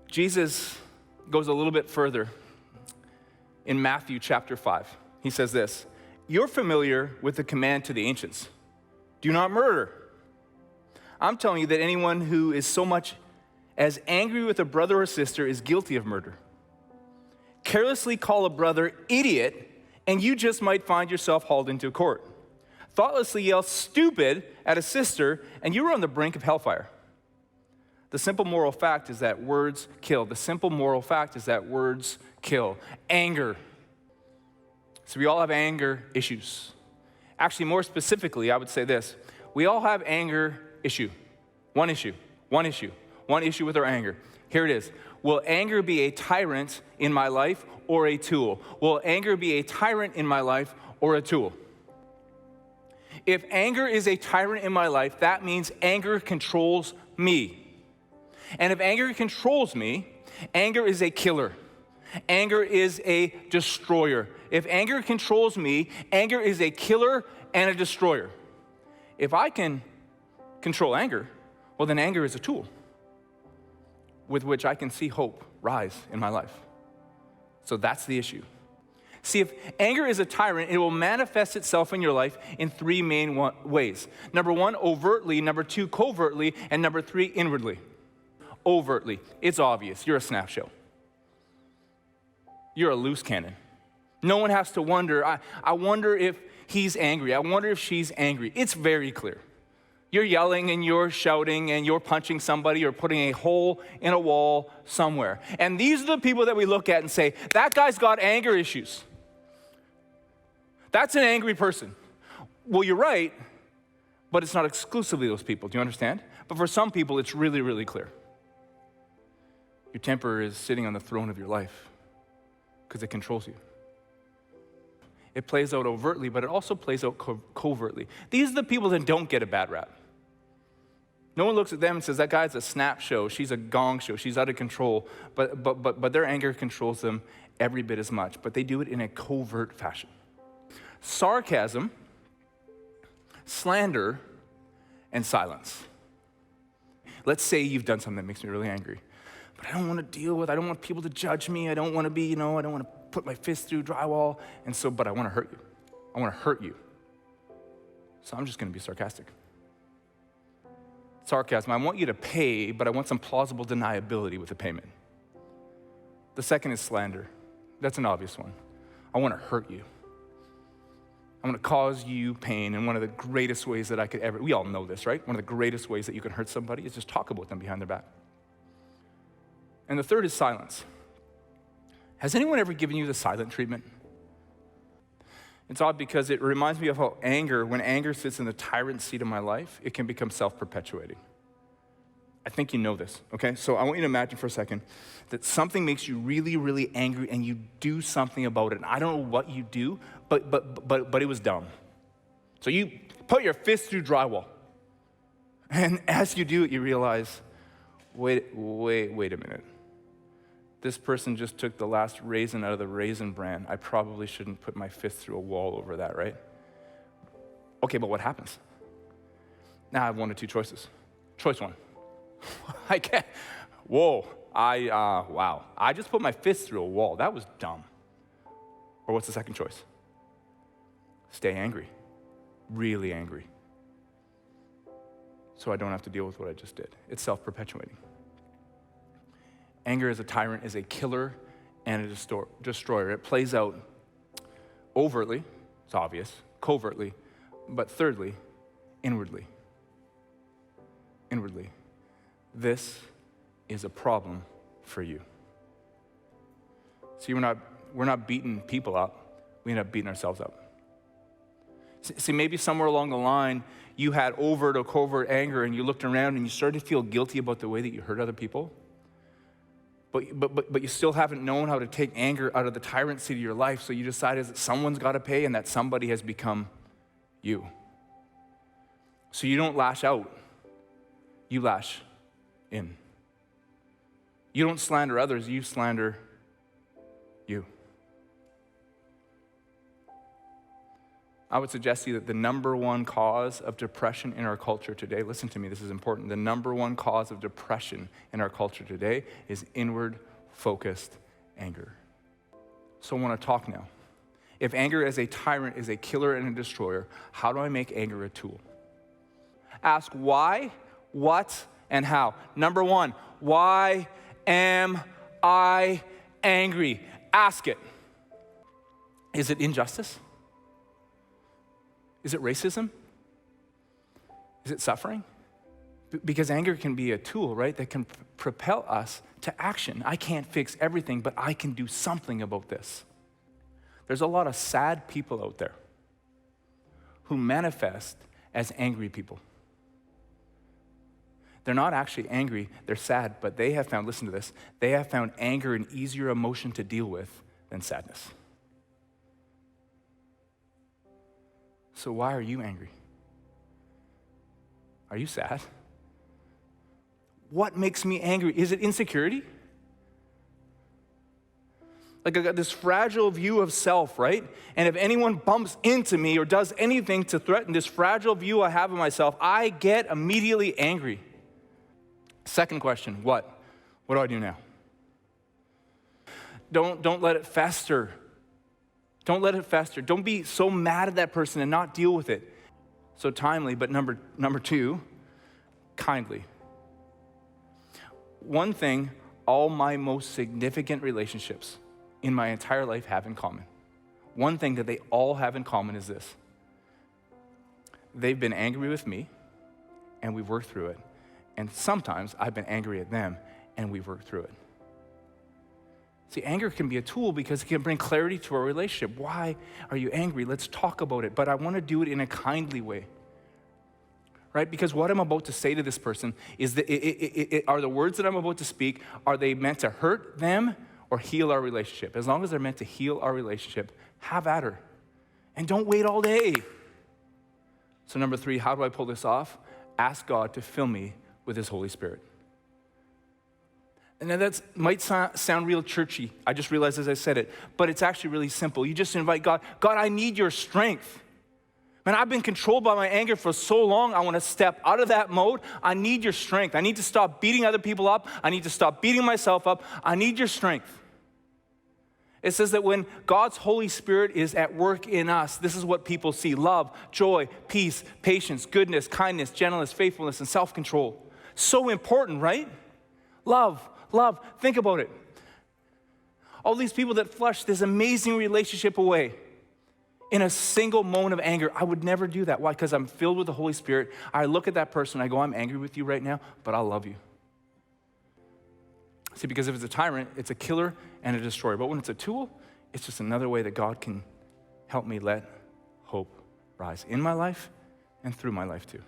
Jesus goes a little bit further in Matthew chapter 5. He says this, "You're familiar with the command to the ancients. Do not murder. I'm telling you that anyone who is so much as angry with a brother or sister is guilty of murder. Carelessly call a brother idiot, and you just might find yourself hauled into court. Thoughtlessly yell stupid at a sister, and you are on the brink of hellfire." The simple moral fact is that words kill. The simple moral fact is that words kill. Anger. So we all have anger issues. Actually, more specifically, I would say this. We all have anger issue. One issue with our anger. Here it is. Will anger be a tyrant in my life or a tool? Will anger be a tyrant in my life or a tool? If anger is a tyrant in my life, that means anger controls me. And if anger controls me, anger is a killer. Anger is a destroyer. If anger controls me, anger is a killer and a destroyer. If I can control anger, well, then anger is a tool with which I can see hope rise in my life. So that's the issue. See, if anger is a tyrant, it will manifest itself in your life in three main ways. Number one, overtly. Number two, covertly. And number three, inwardly. Overtly. It's obvious. You're a snap show. You're a loose cannon. No one has to wonder, I wonder if he's angry. I wonder if she's angry. It's very clear. You're yelling and you're shouting and you're punching somebody or putting a hole in a wall somewhere. And these are the people that we look at and say, that guy's got anger issues. That's an angry person. Well, you're right, but it's not exclusively those people. Do you understand? But for some people, it's really, really clear. Your temper is sitting on the throne of your life because it controls you. It plays out overtly, but it also plays out covertly. These are the people that don't get a bad rap. No one looks at them and says, that guy's a snap show, she's a gong show, she's out of control. But their anger controls them every bit as much. But they do it in a covert fashion. Sarcasm, slander, and silence. Let's say you've done something that makes me really angry. But I don't want to deal with, I don't want people to judge me. I don't want to be, I don't want to put my fist through drywall. But I want to hurt you. I want to hurt you. So I'm just going to be sarcastic. Sarcasm, I want you to pay, but I want some plausible deniability with the payment. The second is slander. That's an obvious one. I want to hurt you. I want to cause you pain. And one of the greatest ways that I could ever, we all know this, right? One of the greatest ways that you can hurt somebody is just talk about them behind their back. And the third is silence. Has anyone ever given you the silent treatment? It's odd because it reminds me of how when anger sits in the tyrant seat of my life, it can become self-perpetuating. I think you know this, okay? So I want you to imagine for a second that something makes you really, really angry and you do something about it. And I don't know what you do, but it was dumb. So you put your fist through drywall. And as you do it, you realize, wait a minute. This person just took the last raisin out of the Raisin Bran. I probably shouldn't put my fist through a wall over that, right? Okay, but what happens? Now I have one or two choices. Choice one. I can't. Whoa. Wow. I just put my fist through a wall. That was dumb. Or what's the second choice? Stay angry. Really angry. So I don't have to deal with what I just did. It's self-perpetuating. Anger as a tyrant is a killer and a destroyer. It plays out overtly, it's obvious, covertly, but thirdly, inwardly. Inwardly. This is a problem for you. See, we're not beating people up, we end up beating ourselves up. See, maybe somewhere along the line, you had overt or covert anger and you looked around and you started to feel guilty about the way that you hurt other people. But you still haven't known how to take anger out of the tyrant seat of your life, so you decided that someone's got to pay and that somebody has become you. So you don't lash out, you lash in. You don't slander others, you slander you. I would suggest to you that the number one cause of depression in our culture today, listen to me, this is important. The number one cause of depression in our culture today is inward-focused anger. So I want to talk now. If anger as a tyrant is a killer and a destroyer, how do I make anger a tool? Ask why, what, and how. Number one, why am I angry? Ask it. Is it injustice? Is it racism? Is it suffering? Because anger can be a tool, right, that can propel us to action. I can't fix everything, but I can do something about this. There's a lot of sad people out there who manifest as angry people. They're not actually angry, they're sad, but they have found, listen to this, they have found anger an easier emotion to deal with than sadness. So why are you angry? Are you sad? What makes me angry? Is it insecurity? Like I got this fragile view of self, right? And if anyone bumps into me or does anything to threaten this fragile view I have of myself, I get immediately angry. Second question, what? What do I do now? Don't let it fester. Don't let it fester. Don't be so mad at that person and not deal with it. So timely, but number two, kindly. One thing all my most significant relationships in my entire life have in common. One thing that they all have in common is this. They've been angry with me, and we've worked through it. And sometimes I've been angry at them, and we've worked through it. See, anger can be a tool because it can bring clarity to our relationship. Why are you angry? Let's talk about it. But I want to do it in a kindly way. Right? Because what I'm about to say to this person is that are the words that I'm about to speak, are they meant to hurt them or heal our relationship? As long as they're meant to heal our relationship, have at her. And don't wait all day. So number three, how do I pull this off? Ask God to fill me with his Holy Spirit. And that might sound real churchy. I just realized as I said it. But it's actually really simple. You just invite God. God, I need your strength. Man, I've been controlled by my anger for so long. I want to step out of that mode. I need your strength. I need to stop beating other people up. I need to stop beating myself up. I need your strength. It says that when God's Holy Spirit is at work in us, this is what people see: love, joy, peace, patience, goodness, kindness, gentleness, faithfulness, and self-control. So important, right? Love. Think about it. All these people that flush this amazing relationship away in a single moment of anger. I would never do that. Why? Because I'm filled with the Holy Spirit. I look at that person, I go, I'm angry with you right now, but I love you. See, because if it's a tyrant, it's a killer and a destroyer. But when it's a tool, it's just another way that God can help me let hope rise in my life and through my life too.